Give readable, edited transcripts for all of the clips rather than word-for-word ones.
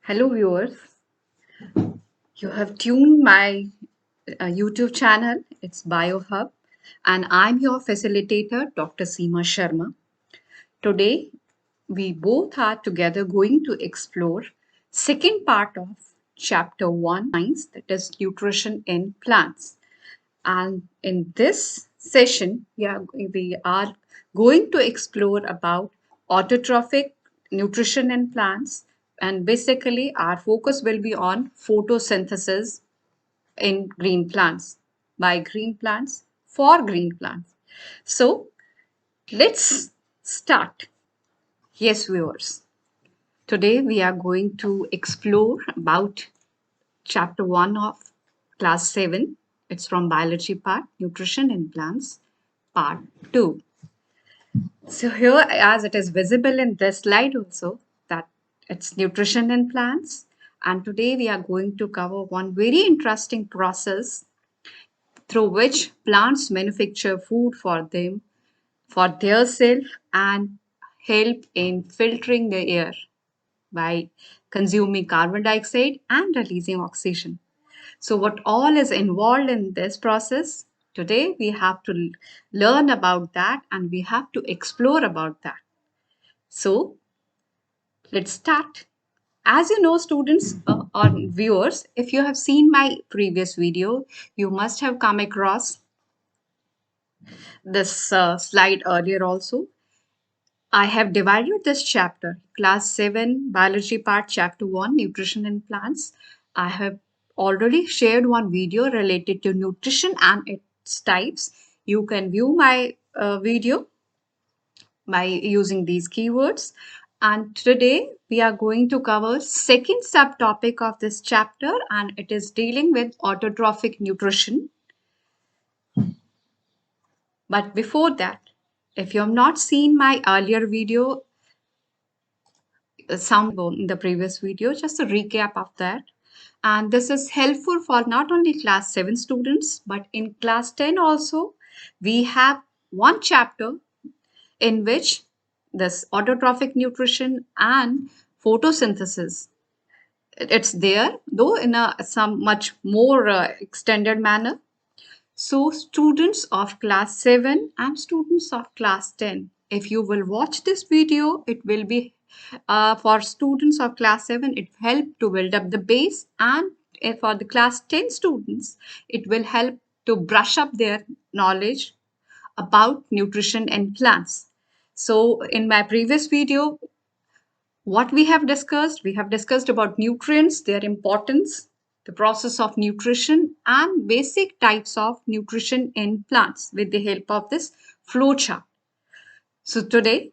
Hello, viewers. You have tuned my YouTube channel. It's BioHub, and I'm your facilitator, Dr. Seema Sharma. Today, we both are together going to explore second part of chapter 1, science, that is nutrition in plants. And in this session, we are going to explore about autotrophic nutrition in plants. And basically, our focus will be on photosynthesis in green plants, by green plants, for green plants. So let's start. Yes, viewers. Today we are going to explore about chapter 1 of class 7. It's from biology part, nutrition in plants, part 2. So here, as it is visible in this slide also, that it's nutrition in plants. And today we are going to cover one very interesting process through which plants manufacture food for them, for their self, and help in filtering the air by consuming carbon dioxide and releasing oxygen. So, what all is involved in this process? Today, we have to learn about that and we have to explore about that. So, let's start. As you know, students or viewers, if you have seen my previous video, you must have come across this slide earlier also. I have divided this chapter, class 7, biology part, chapter 1, nutrition in plants. I have already shared one video related to nutrition and its types. You can view my video by using these keywords. And today we are going to cover second subtopic of this chapter, and it is dealing with autotrophic nutrition. But before that, if you have not seen my earlier video, some in the previous video, just a recap of that. And this is helpful for not only class 7 students, but in class 10 also. We have one chapter in which this autotrophic nutrition and photosynthesis, it's there, though in a some much more extended manner. So students of class 7 and students of class 10, if you will watch this video, it will be for students of class 7, it help to build up the base, and for the class 10 students, it will help to brush up their knowledge about nutrition and plants. So in my previous video, what we have discussed about nutrients, their importance, the process of nutrition, and basic types of nutrition in plants with the help of this flowchart. So today,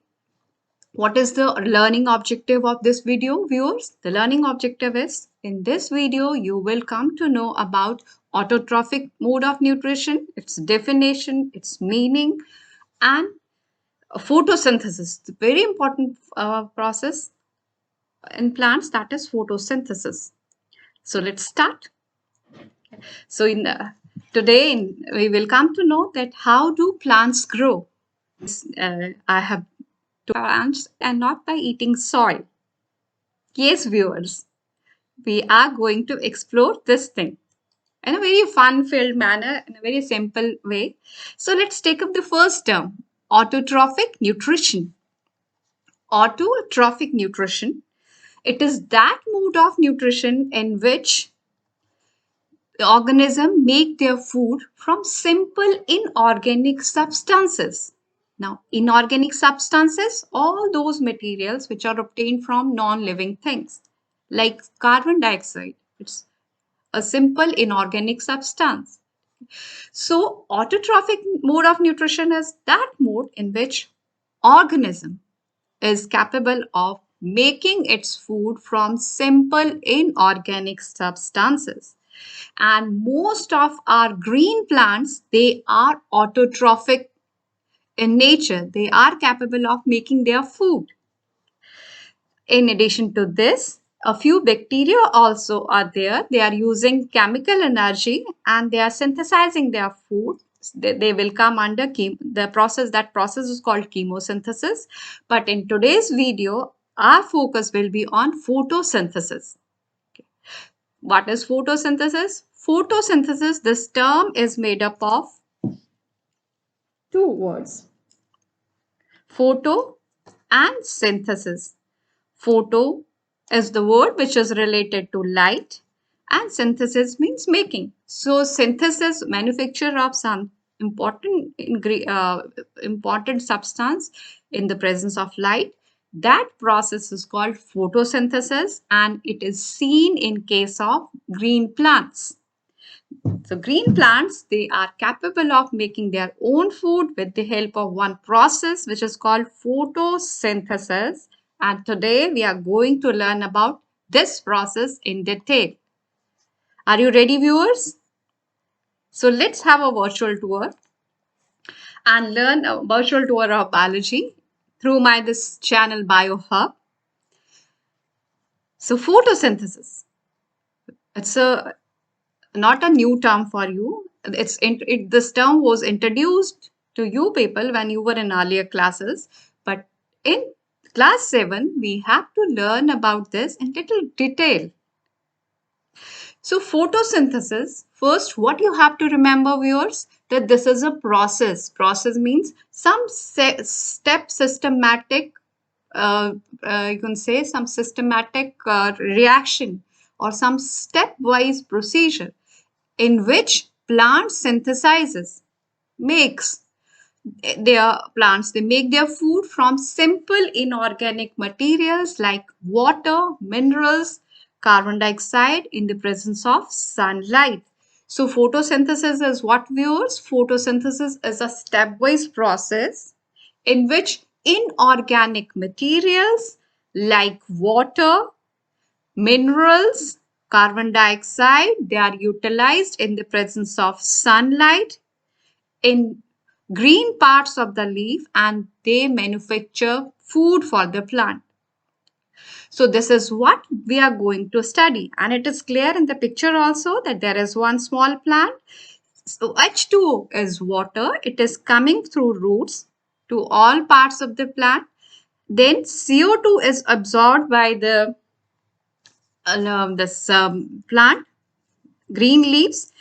what is the learning objective of this video, viewers? The learning objective is, in this video, you will come to know about autotrophic mode of nutrition, its definition, its meaning, and photosynthesis, the very important process in plants, that is photosynthesis. So let's start. So today we will come to know that how do plants grow. I have plants and not by eating soil. Yes, viewers, we are going to explore this thing in a very fun-filled manner, in a very simple way. So let's take up the first term, autotrophic nutrition. Autotrophic nutrition, it is that mode of nutrition in which the organism make their food from simple inorganic substances. Now, inorganic substances, all those materials which are obtained from non-living things, like carbon dioxide. It's a simple inorganic substance. So, autotrophic mode of nutrition is that mode in which organism is capable of making its food from simple inorganic substances. And most of our green plants, they are autotrophic in nature. They are capable of making their food. In addition to this, a few bacteria also are there. They are using chemical energy and they are synthesizing their food. They will come under the process. That process is called chemosynthesis. But in today's video, our focus will be on photosynthesis. What is photosynthesis? Photosynthesis, this term is made up of two words, photo and synthesis. Photo is the word which is related to light, and synthesis means making. So synthesis, manufacture of some important substance in the presence of light. That process is called photosynthesis, and it is seen in case of green plants. So green plants, they are capable of making their own food with the help of one process which is called photosynthesis. And today we are going to learn about this process in detail. Are you ready, viewers? So let's have a virtual tour and learn a virtual tour of biology through my this channel BioHub. So photosynthesis, it's a not a new term for you. This term was introduced to you people when you were in earlier classes, but in class 7 we have to learn about this in little detail. So photosynthesis, first what you have to remember, viewers, that this is a process. Process means some step systematic, you can say some systematic reaction or some stepwise procedure in which plant synthesizes, makes their plants, they make their food from simple inorganic materials like water, minerals, carbon dioxide in the presence of sunlight. So photosynthesis is what, viewers? Photosynthesis is a stepwise process in which inorganic materials like water, minerals, carbon dioxide, they are utilized in the presence of sunlight in green parts of the leaf, and they manufacture food for the plant. So this is what we are going to study, and it is clear in the picture also that there is one small plant. So H2O is water. It is coming through roots to all parts of the plant. Then CO2 is absorbed by the this plant, green leaves,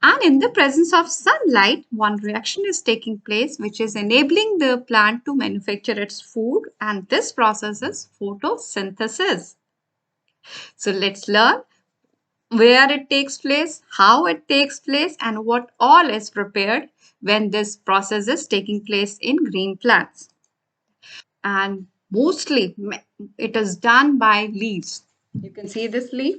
and in the presence of sunlight, one reaction is taking place which is enabling the plant to manufacture its food, and this process is photosynthesis. So let's learn where it takes place, how it takes place, and what all is prepared when this process is taking place in green plants. And mostly it is done by leaves. You can see this leaf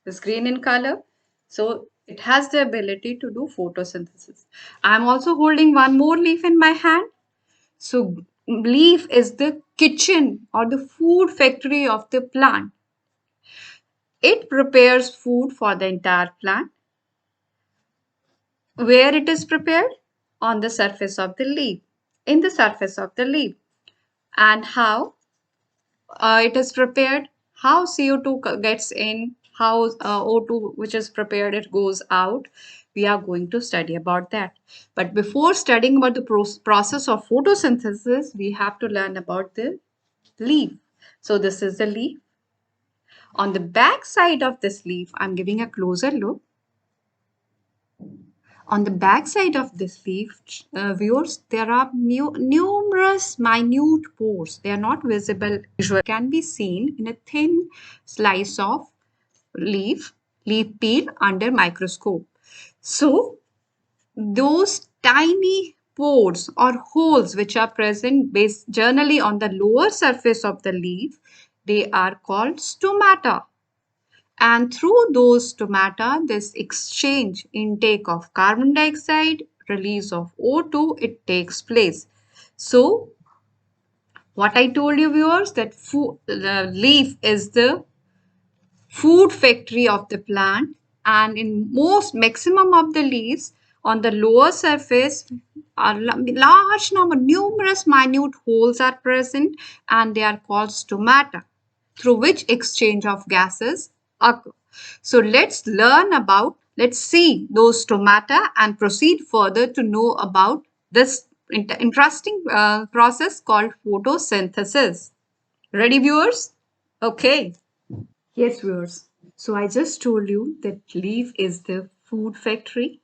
is green in color. So it has the ability to do photosynthesis. I'm also holding one more leaf in my hand. So leaf is the kitchen or the food factory of the plant. It prepares food for the entire plant. Where it is prepared? On the surface of the leaf, in the surface of the leaf. And how it is prepared, how CO2 gets in, how O2 which is prepared, it goes out. We are going to study about that. But before studying about the process of photosynthesis, we have to learn about the leaf. So this is the leaf. On the back side of this leaf, I'm giving a closer look. On the back side of this leaf, viewers, there are numerous minute pores. They are not visible. Usually can be seen in a thin slice of leaf peel under microscope. So those tiny pores or holes which are present based generally on the lower surface of the leaf, they are called stomata. And through those stomata, this exchange, intake of carbon dioxide, release of O2, it takes place. So, what I told you, viewers, that the leaf is the food factory of the plant, and in most maximum of the leaves on the lower surface are large number, numerous minute holes are present, and they are called stomata, through which exchange of gases occur. So let's see those stomata and proceed further to know about this interesting process called photosynthesis. Ready, viewers? Okay. Yes, viewers. So I just told you that leaf is the food factory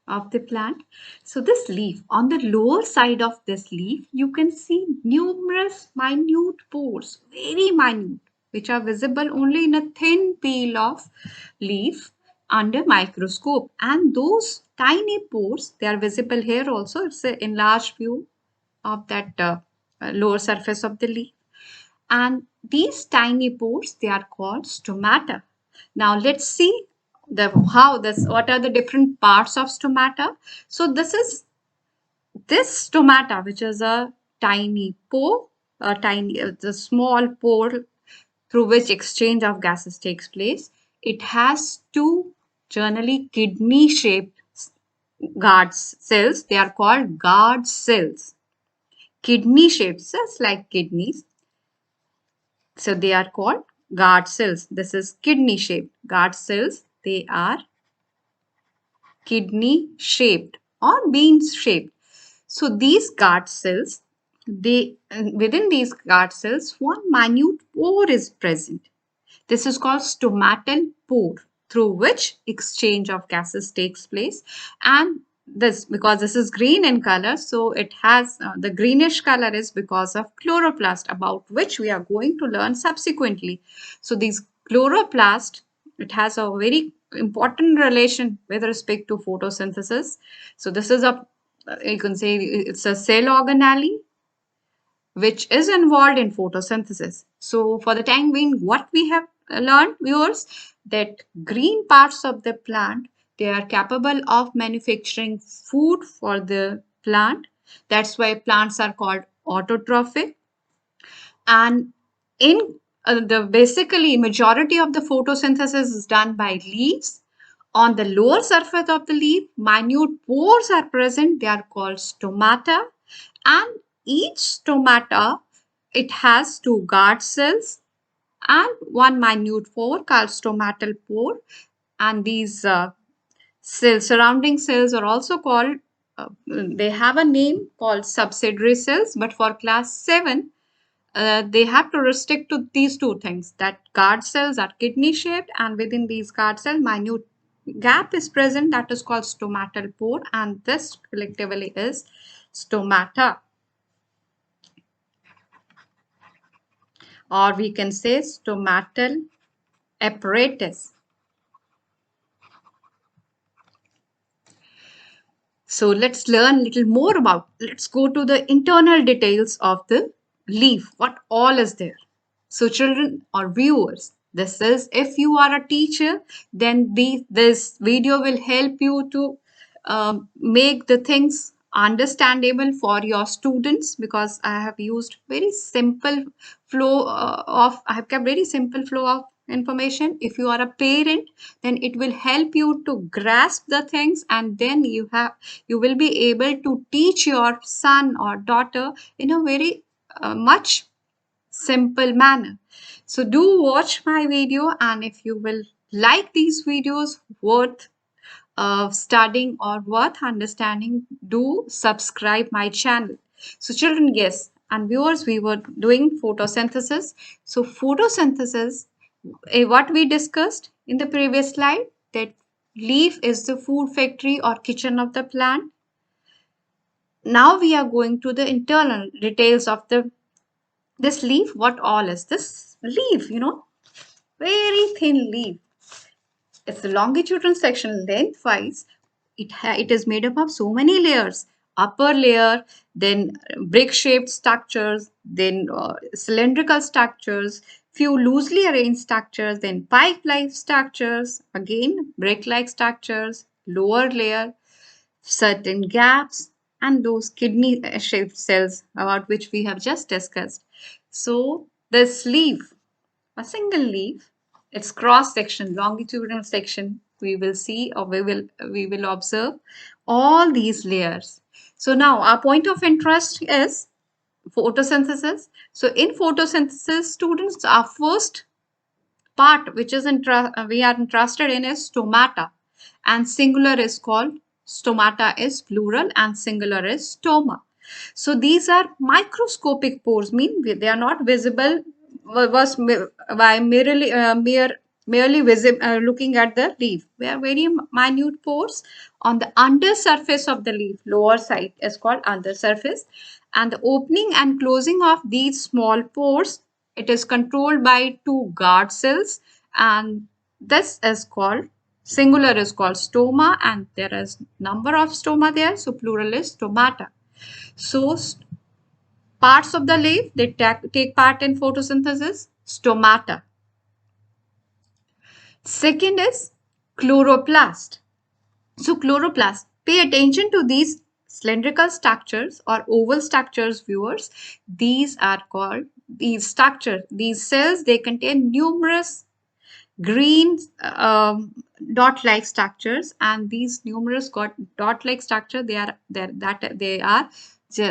of the plant. So this leaf, on the lower side of this leaf, you can see numerous minute pores, very minute, which are visible only in a thin peel of leaf under microscope. And those tiny pores, they are visible here also. It's an enlarged view of that lower surface of the leaf. And these tiny pores, they are called stomata. Now let's see what are the different parts of stomata. So this stomata, which is a tiny pore, the small pore through which exchange of gases takes place. It has two generally kidney-shaped guard cells. They are called guard cells. Kidney-shaped cells like kidneys. So they are called guard cells. This is kidney shaped. Guard cells, they are kidney shaped or bean shaped. So these guard cells, within these guard cells, one minute pore is present. This is called stomatal pore, through which exchange of gases takes place. And this, because this is green in color, so it has the greenish color is because of chloroplast, about which we are going to learn subsequently. So these chloroplast, it has a very important relation with respect to photosynthesis. So this is you can say it's a cell organelle which is involved in photosynthesis. So for the time being, what we have learned, viewers, that green parts of the plant, they are capable of manufacturing food for the plant. That's why plants are called autotrophic. And in the basically majority of the photosynthesis is done by leaves. On the lower surface of the leaf, minute pores are present. They are called stomata. And each stomata, it has two guard cells and one minute pore called stomatal pore. And these surrounding cells are also called, they have a name called subsidiary cells. But for class 7, they have to restrict to these two things, that guard cells are kidney shaped, and within these guard cells minute gap is present, that is called stomatal pore, and this collectively is stomata, or we can say stomatal apparatus. So let's learn a little more about, let's go to the internal details of the leaf. What all is there? So children or viewers, this is, if you are a teacher, then this video will help you to make the things understandable for your students, because I have used very simple I have kept very simple flow of information. If you are a parent, then it will help you to grasp the things, and then you will be able to teach your son or daughter in a very much simple manner. So do watch my video, and if you will like these videos worth studying or worth understanding, do subscribe my channel. So children, yes, and viewers, we were doing photosynthesis. So photosynthesis, what we discussed in the previous slide, that leaf is the food factory or kitchen of the plant. Now we are going to the internal details of this leaf. What all is this leaf? Very thin leaf. It's the longitudinal section lengthwise. It is made up of so many layers. Upper layer, then brick-shaped structures, then cylindrical structures, few loosely arranged structures, then pipe-like structures, again brick-like structures, lower layer, certain gaps, and those kidney-shaped cells about which we have just discussed. So this leaf, a single leaf, its cross section, longitudinal section, we will see, or we will observe all these layers. So now our point of interest is photosynthesis. So in photosynthesis, students, our first part which is we are interested in is stomata, and singular is called stomata is plural and singular is stoma. So these are microscopic pores, mean they are not visible was by mere merely visible, looking at the leaf. We are very minute pores on the undersurface of the leaf. Lower side is called undersurface, and the opening and closing of these small pores, it is controlled by two guard cells, and this is called, singular is called stoma, and there is number of stoma there, so plural is stomata. So parts of the leaf, they take part in photosynthesis, stomata. Second is chloroplast. So chloroplast, pay attention to these cylindrical structures or oval structures, viewers. These are called, these structures, these cells, they contain numerous green dot-like structures, and these numerous dot-like structure, they are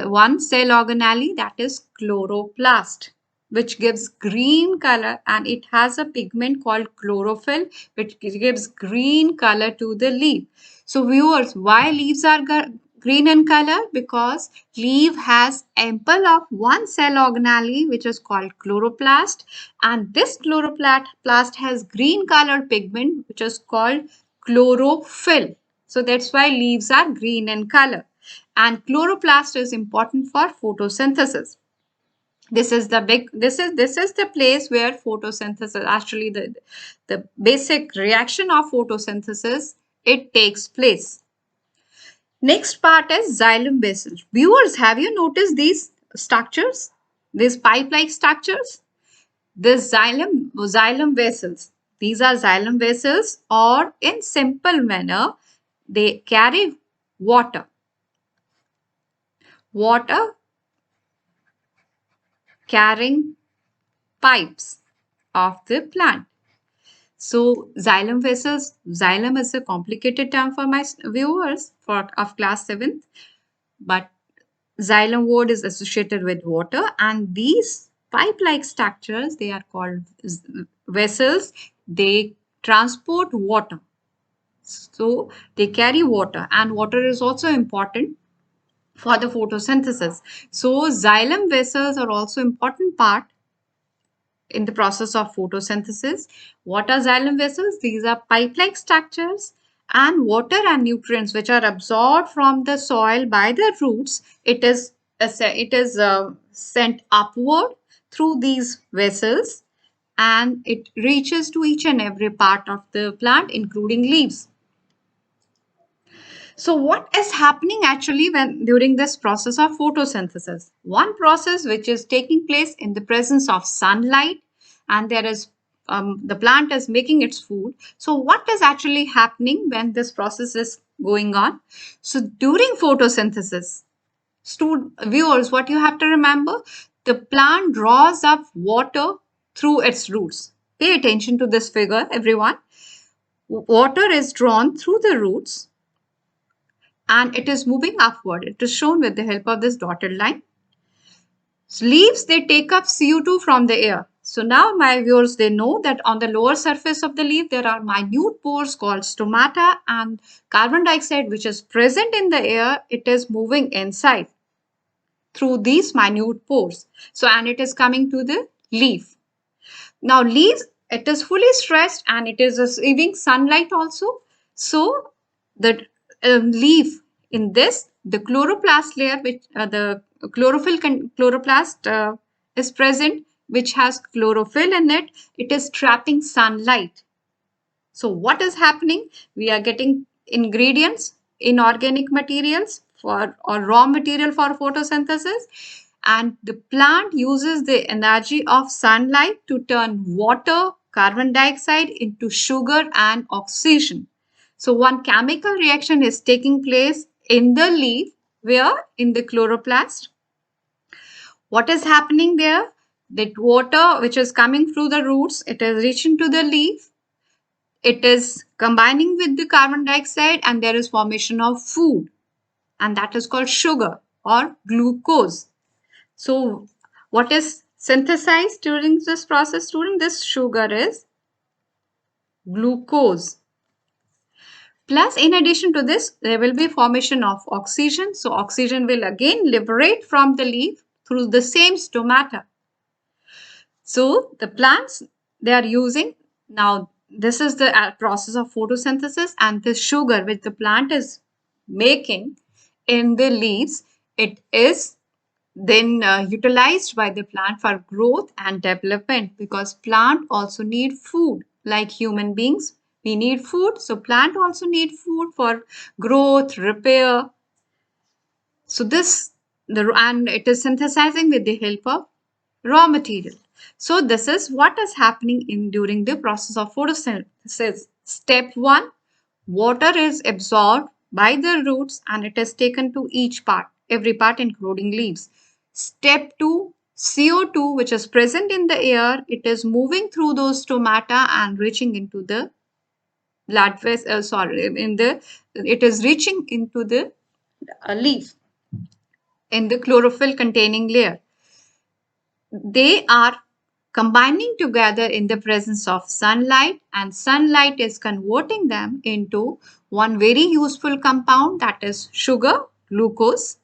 one cell organelle, that is chloroplast, which gives green color, and it has a pigment called chlorophyll, which gives green color to the leaf. So viewers, why leaves are green in color? Because leaf has ample of one cell organelle, which is called chloroplast, and this chloroplast has green colored pigment, which is called chlorophyll. So that's why leaves are green in color, and chloroplast is important for photosynthesis. This is the place where photosynthesis, actually the basic reaction of photosynthesis, it takes place. Next part is xylem vessels. Viewers, have you noticed these structures, these pipe-like structures? This xylem vessels. These are xylem vessels, or in simple manner, they carry water. Water carrying pipes of the plant. So xylem vessels, xylem is a complicated term for my viewers of class 7th, but xylem word is associated with water, and these pipe-like structures, they are called vessels. They transport water. So they carry water, and water is also important for the photosynthesis. So xylem vessels are also important part in the process of photosynthesis. What are xylem vessels? These are pipe-like structures, and water and nutrients which are absorbed from the soil by the roots, it is sent upward through these vessels, and it reaches to each and every part of the plant, including leaves. So what is happening actually when during this process of photosynthesis? One process which is taking place in the presence of sunlight, and there is the plant is making its food. So what is actually happening when this process is going on? So during photosynthesis, viewers, what you have to remember, the plant draws up water through its roots. Pay attention to this figure, everyone. Water is drawn through the roots, and it is moving upward. It is shown with the help of this dotted line. So leaves, they take up CO2 from the air. So now my viewers, they know that on the lower surface of the leaf, there are minute pores called stomata, and carbon dioxide, which is present in the air, it is moving inside through these minute pores. So, and it is coming to the leaf. Now leaves, it is fully stressed, and it is receiving sunlight also. So the leaf, in this, the chloroplast layer, which the chlorophyll chloroplast is present, which has chlorophyll in it, it is trapping sunlight. So what is happening? We are getting ingredients, inorganic materials for, or raw material for photosynthesis, and the plant uses the energy of sunlight to turn water, carbon dioxide into sugar and oxygen. So one chemical reaction is taking place in the leaf, where in the chloroplast. What is happening there? That water which is coming through the roots, it is reaching to the leaf. It is combining with the carbon dioxide, and there is formation of food, and that is called sugar or glucose. So what is synthesized during this process? During this sugar is glucose. Plus, in addition to this, there will be formation of oxygen. So oxygen will again liberate from the leaf through the same stomata. So the plants, they are using, now this is the process of photosynthesis, and the sugar which the plant is making in the leaves, it is then utilized by the plant for growth and development, because plant also need food like human beings. We need food, so plant also need food for growth, repair. So and it is synthesizing with the help of raw material. So this is what is happening in during the process of photosynthesis. Step 1, water is absorbed by the roots and it is taken to each part, every part including leaves. Step 2, CO2 which is present in the air, it is moving through those stomata and reaching into the blood vessel, it is reaching into the leaf in the chlorophyll containing layer. They are combining together in the presence of sunlight, and sunlight is converting them into one very useful compound, that is sugar, glucose,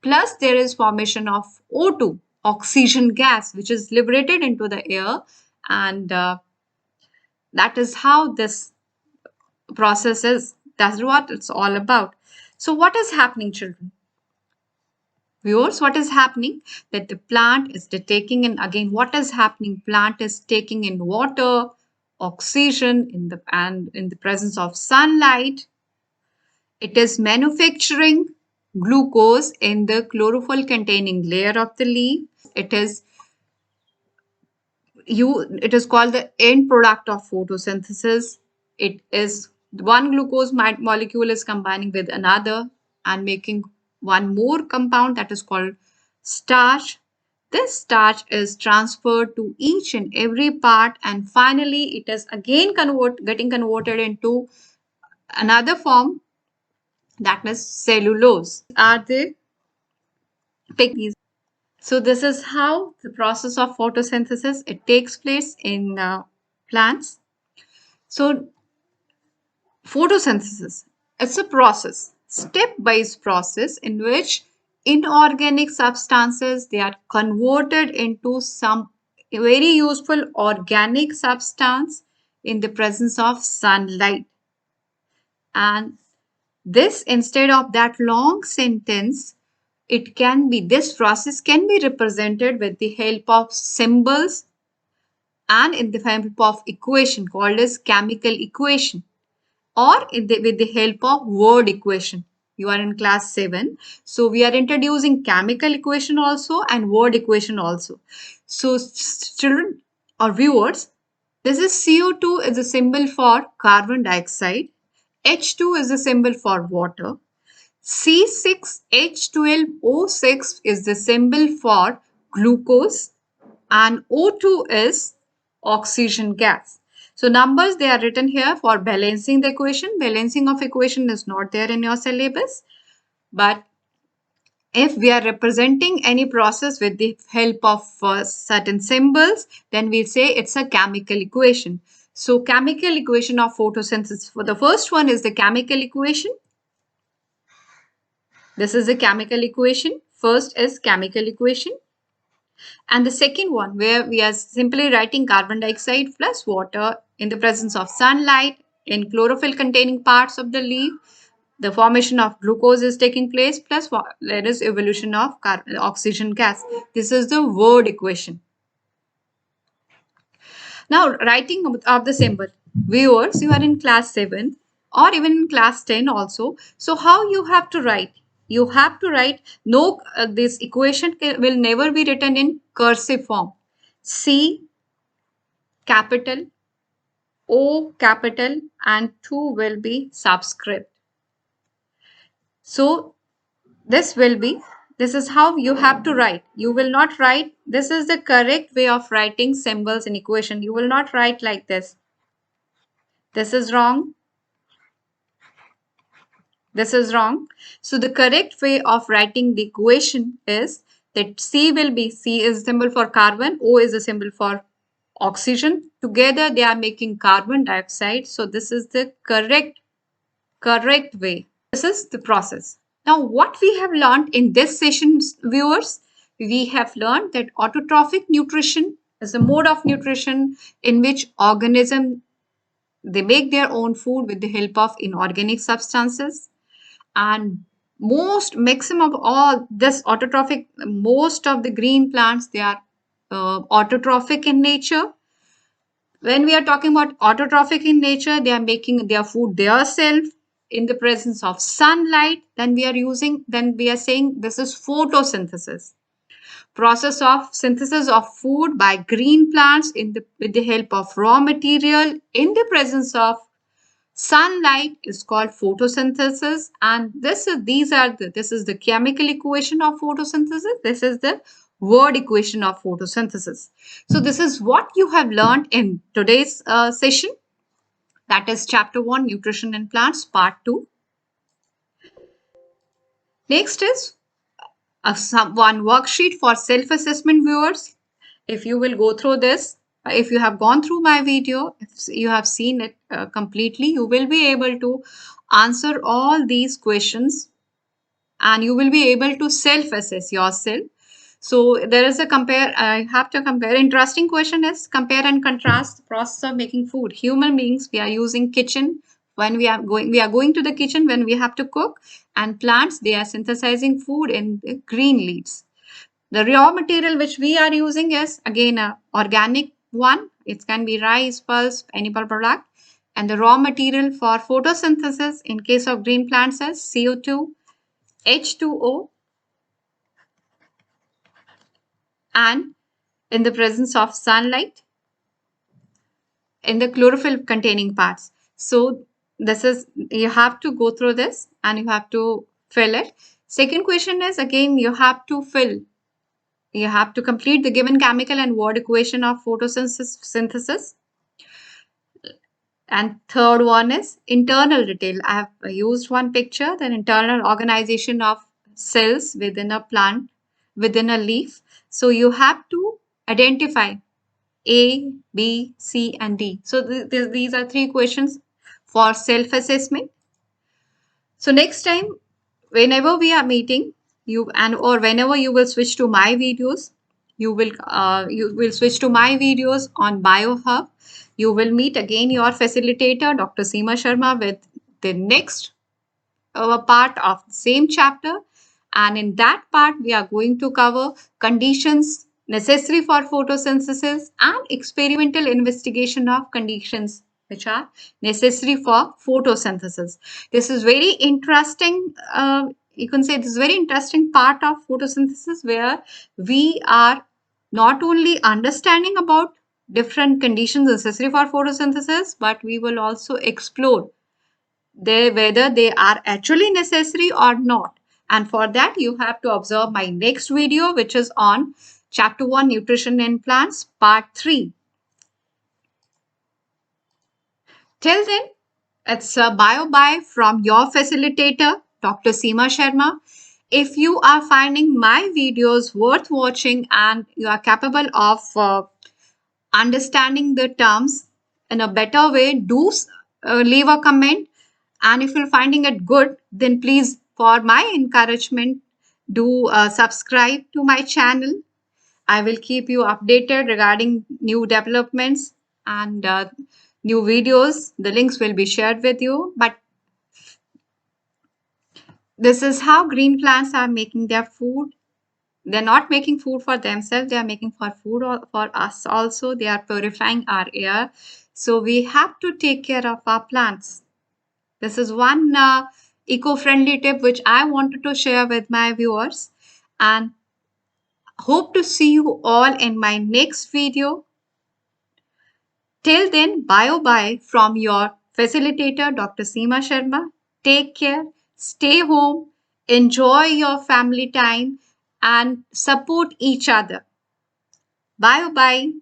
plus there is formation of O2, oxygen gas, which is liberated into the air, and that is how this process is. That's what it's all about. So what is happening, children? Viewers, what is happening? That the plant is taking in, again, what is happening? Plant is taking in water, oxygen and in the presence of sunlight. It is manufacturing glucose in the chlorophyll containing layer of the leaf. It is called the end product of photosynthesis. It is one glucose molecule is combining with another and making one more compound, that is called starch. This starch is transferred to each and every part, and finally it is again getting converted into another form, that is cellulose. Are the piggies. So this is how the process of photosynthesis it takes place in plants. So photosynthesis, it's a process, step-wise process in which inorganic substances, they are converted into some very useful organic substance in the presence of sunlight. And this, instead of that long sentence, this process can be represented with the help of symbols and in the help of equation called as chemical equation, or with the help of word equation. You are in class 7. So we are introducing chemical equation also and word equation also. So children or viewers, this is CO2 is a symbol for carbon dioxide. H2 is a symbol for water. C6H12O6 is the symbol for glucose, and O2 is oxygen gas. So numbers, they are written here for balancing the equation. Balancing of equation is not there in your syllabus, but if we are representing any process with the help of certain symbols, then we'll say it's a chemical equation. So chemical equation of photosynthesis, for the first one is the chemical equation. This is the chemical equation. First is chemical equation. And the second one, where we are simply writing carbon dioxide plus water in the presence of sunlight in chlorophyll containing parts of the leaf. The formation of glucose is taking place, plus there is evolution of oxygen gas. This is the word equation. Now, writing of the symbol. Viewers, you are in class 7 or even in class 10 also. So how you have to write? You have to write, this equation will never be written in cursive form. C capital, O capital, and 2 will be subscript. So this is how you have to write. You will not write, this is the correct way of writing symbols in equation. You will not write like this. This is wrong. This is wrong. So the correct way of writing the equation is that C is symbol for carbon, O is a symbol for oxygen. Together they are making carbon dioxide. So this is the correct way. This is the process. Now what we have learned in this session, viewers, we have learned that autotrophic nutrition is a mode of nutrition in which organism They make their own food with the help of inorganic substances. And most maximum of all this autotrophic, most of the green plants, they are autotrophic in nature. When we are talking about autotrophic in nature, they are making their food themselves in the presence of sunlight. Then we are saying this is photosynthesis, process of synthesis of food by green plants with the help of raw material in the presence of sunlight is called photosynthesis. And this is the chemical equation of photosynthesis. This is the word equation of photosynthesis. So this is what you have learned in today's session. That is chapter 1, nutrition in plants, part 2. Next is one worksheet for self-assessment viewers. If you will go through this, if you have gone through my video, if you have seen it completely, you will be able to answer all these questions and you will be able to self-assess yourself. So there is a compare, I have to compare. Interesting question is compare and contrast the process of making food. Human beings, we are using kitchen when we are going to the kitchen when we have to cook, and plants, they are synthesizing food in the green leaves. The raw material which we are using is again a organic one. It can be rice, pulse, animal product. And the raw material for photosynthesis in case of green plants is CO2, H2O, and in the presence of sunlight in the chlorophyll containing parts. So this is, you have to go through this and you have to fill it. Second question is again, you have to complete the given chemical and word equation of photosynthesis. And third one is internal detail. I have used one picture, the internal organization of cells within a plant, within a leaf. So you have to identify A, B, C, and D. So these are 3 questions for self-assessment. So next time, whenever we are meeting, or whenever you will switch to my videos, you will switch to my videos on BioHub. You will meet again your facilitator, Dr. Seema Sharma, with the next part of the same chapter. And in that part, we are going to cover conditions necessary for photosynthesis and experimental investigation of conditions which are necessary for photosynthesis. This is very interesting. You can say this is very interesting part of photosynthesis where we are not only understanding about different conditions necessary for photosynthesis, but we will also explore whether they are actually necessary or not. And for that, you have to observe my next video, which is on chapter 1, nutrition in plants, part 3. Till then, it's a bye from your facilitator, Dr. Seema Sharma. If you are finding my videos worth watching and you are capable of understanding the terms in a better way, do leave a comment. And if you're finding it good, then please, for my encouragement, do subscribe to my channel. I will keep you updated regarding new developments and new videos. The links will be shared with you. But this is how green plants are making their food. They're not making food for themselves. They are making for food for us also. They are purifying our air. So we have to take care of our plants. This is one eco-friendly tip which I wanted to share with my viewers, and hope to see you all in my next video. Till then, bye from your facilitator, Dr. Seema Sharma. Take care, stay home, enjoy your family time, and support each other. Bye.